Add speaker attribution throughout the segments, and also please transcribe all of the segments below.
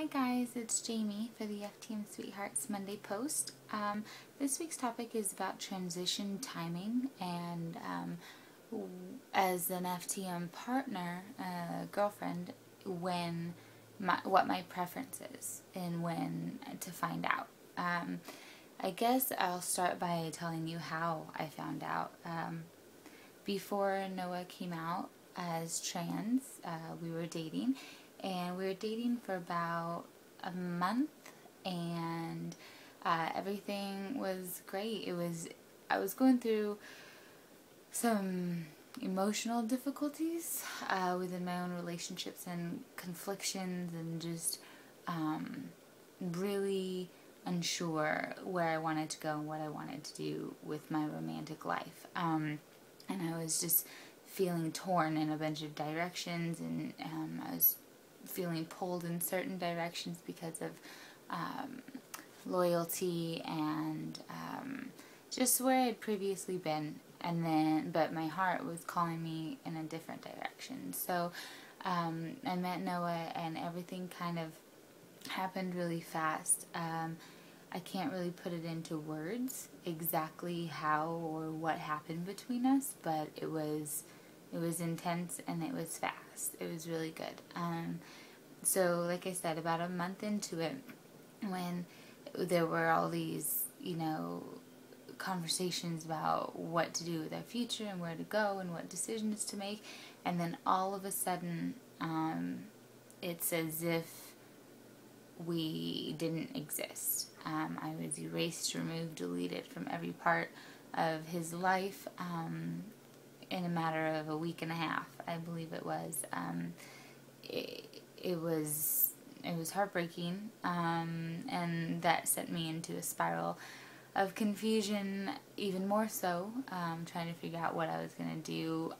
Speaker 1: Hi guys, it's Jamie for the FTM Sweethearts Monday post. This week's topic is about transition timing, and as an FTM partner, girlfriend, what my preference is and when to find out. I guess I'll start by telling you how I found out. Before Noah came out as trans, we were dating. And we were dating for about a month, and everything was great. I was going through some emotional difficulties within my own relationships and conflictions, and just really unsure where I wanted to go and what I wanted to do with my romantic life. And I was just feeling torn in a bunch of directions, and I was feeling pulled in certain directions because of loyalty and just where I had previously been, but my heart was calling me in a different direction. So I met Noah, and everything kind of happened really fast. I can't really put it into words exactly how or what happened between us, but it was intense and it was fast. It was really good. So like I said, about a month into it, when there were all these, conversations about what to do with our future and where to go and what decisions to make, and then all of a sudden, it's as if we didn't exist. I was erased, removed, deleted from every part of his life, in a matter of a week and a half, I believe it was. It was heartbreaking, and that sent me into a spiral of confusion, even more so, trying to figure out what I was going to do,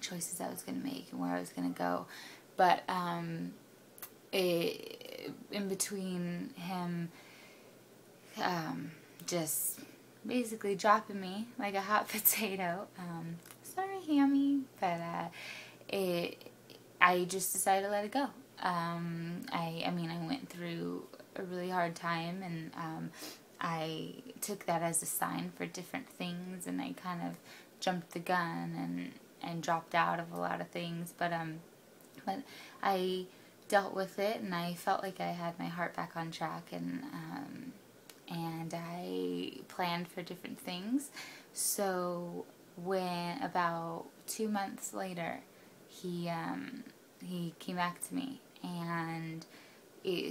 Speaker 1: choices I was going to make, and where I was going to go. But in between him just basically dropping me like a hot potato, sorry Hammy, but I just decided to let it go. I went through a really hard time, and I took that as a sign for different things, and I kind of jumped the gun and dropped out of a lot of things, but I dealt with it, and I felt like I had my heart back on track, and I planned for different things. So when about 2 months later, he came back to me, and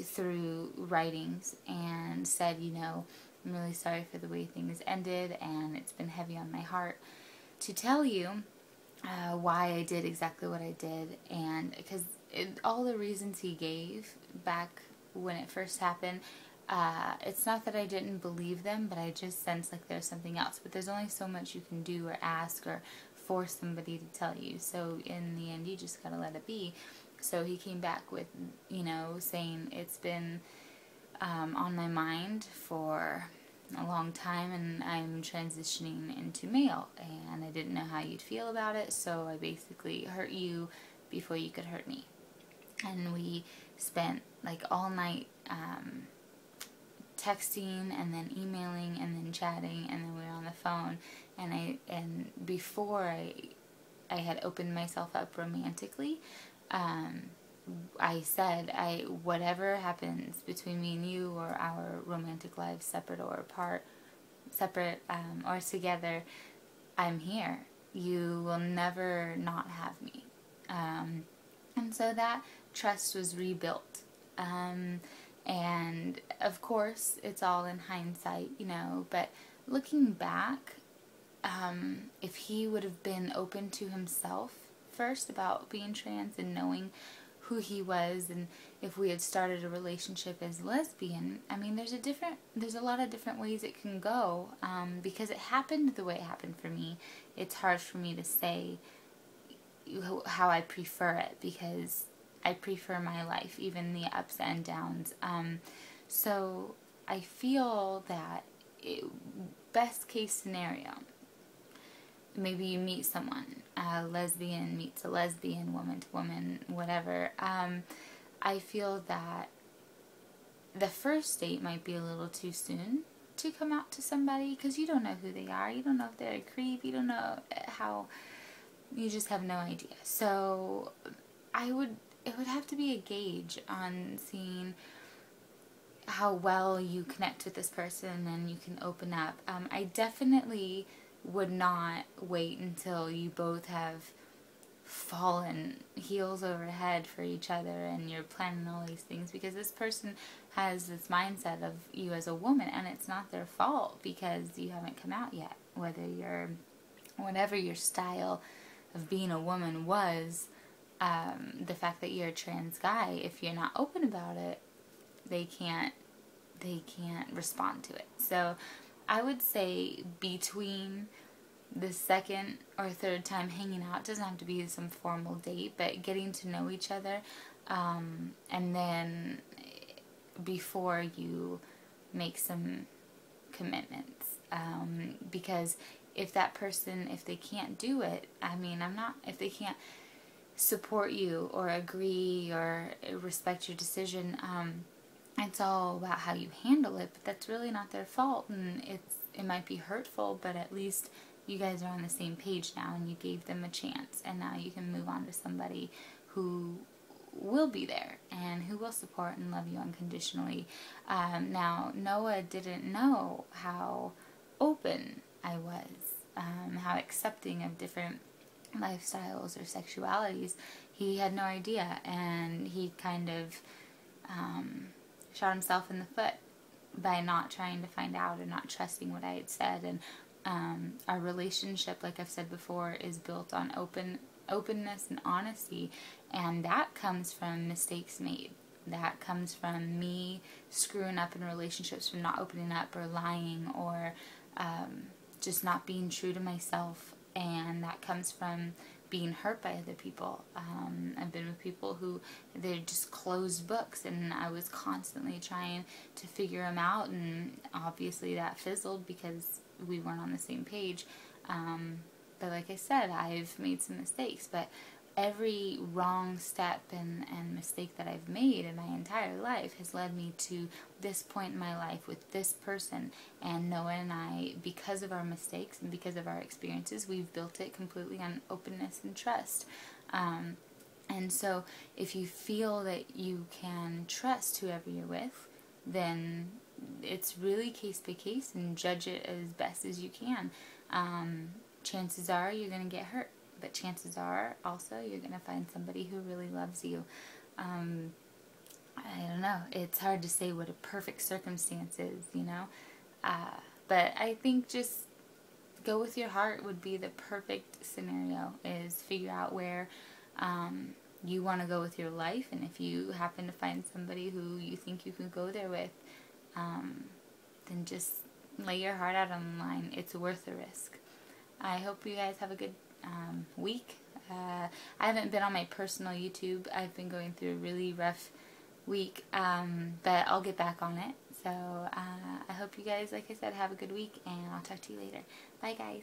Speaker 1: through writings, and said, I'm really sorry for the way things ended, and it's been heavy on my heart to tell you why I did exactly what I did. And because all the reasons he gave back when it first happened, it's not that I didn't believe them, but I just sensed like there's something else. But there's only so much you can do or ask or force somebody to tell you. So in the end, you just gotta let it be. So he came back with, saying it's been on my mind for a long time, and I'm transitioning into male, and I didn't know how you'd feel about it, so I basically hurt you before you could hurt me. And we spent like all night texting, and then emailing, and then chatting, and then we were on the phone, and before I had opened myself up romantically, I said, whatever happens between me and you, or our romantic lives, separate or apart, or together, I'm here. You will never not have me. And so that trust was rebuilt. And of course, it's all in hindsight, but looking back, if he would have been open to himself first about being trans and knowing who he was, and if we had started a relationship as lesbian, there's a lot of different ways it can go, because it happened the way it happened for me. It's hard for me to say how I prefer it, because I prefer my life, even the ups and downs. So I feel that best case scenario, maybe you meet someone, a lesbian meets a lesbian, woman to woman, whatever. I feel that the first date might be a little too soon to come out to somebody, because you don't know who they are. You don't know if they're a creep. You don't know how, you just have no idea. So it would have to be a gauge on seeing how well you connect with this person and you can open up. I definitely would not wait until you both have fallen heels over head for each other and you're planning all these things, because this person has this mindset of you as a woman, and it's not their fault because you haven't come out yet. Whatever your style of being a woman was, the fact that you're a trans guy, if you're not open about it, they can't respond to it. So I would say between the second or third time hanging out, it doesn't have to be some formal date, but getting to know each other, and then before you make some commitments, because if that person, if they can't do it, if they can't support you or agree or respect your decision, it's all about how you handle it, but that's really not their fault, and it might be hurtful, but at least you guys are on the same page now, and you gave them a chance, and now you can move on to somebody who will be there and who will support and love you unconditionally. Now, Noah didn't know how open I was, how accepting of different lifestyles or sexualities. He had no idea, and he kind of shot himself in the foot by not trying to find out and not trusting what I had said. And our relationship, like I've said before, is built on openness and honesty, and that comes from mistakes made. That comes from me screwing up in relationships, from not opening up or lying or just not being true to myself, and that comes from being hurt by other people. I've been with people who, they're just closed books, and I was constantly trying to figure them out, and obviously that fizzled because we weren't on the same page. But like I said, I've made some mistakes, but every wrong step and mistake that I've made in my entire life has led me to this point in my life with this person. And Noah and I, because of our mistakes and because of our experiences, we've built it completely on openness and trust. And so if you feel that you can trust whoever you're with, then it's really case by case, and judge it as best as you can. Chances are you're going to get hurt, but chances are also you're going to find somebody who really loves you. I don't know. It's hard to say what a perfect circumstance is, you know. But I think just go with your heart would be the perfect scenario, is figure out where you want to go with your life, and if you happen to find somebody who you think you can go there with, then just lay your heart out on the line. It's worth the risk. I hope you guys have a good week. I haven't been on my personal YouTube. I've been going through a really rough week, but I'll get back on it. So I hope you guys, like I said, have a good week, and I'll talk to you later. Bye, guys.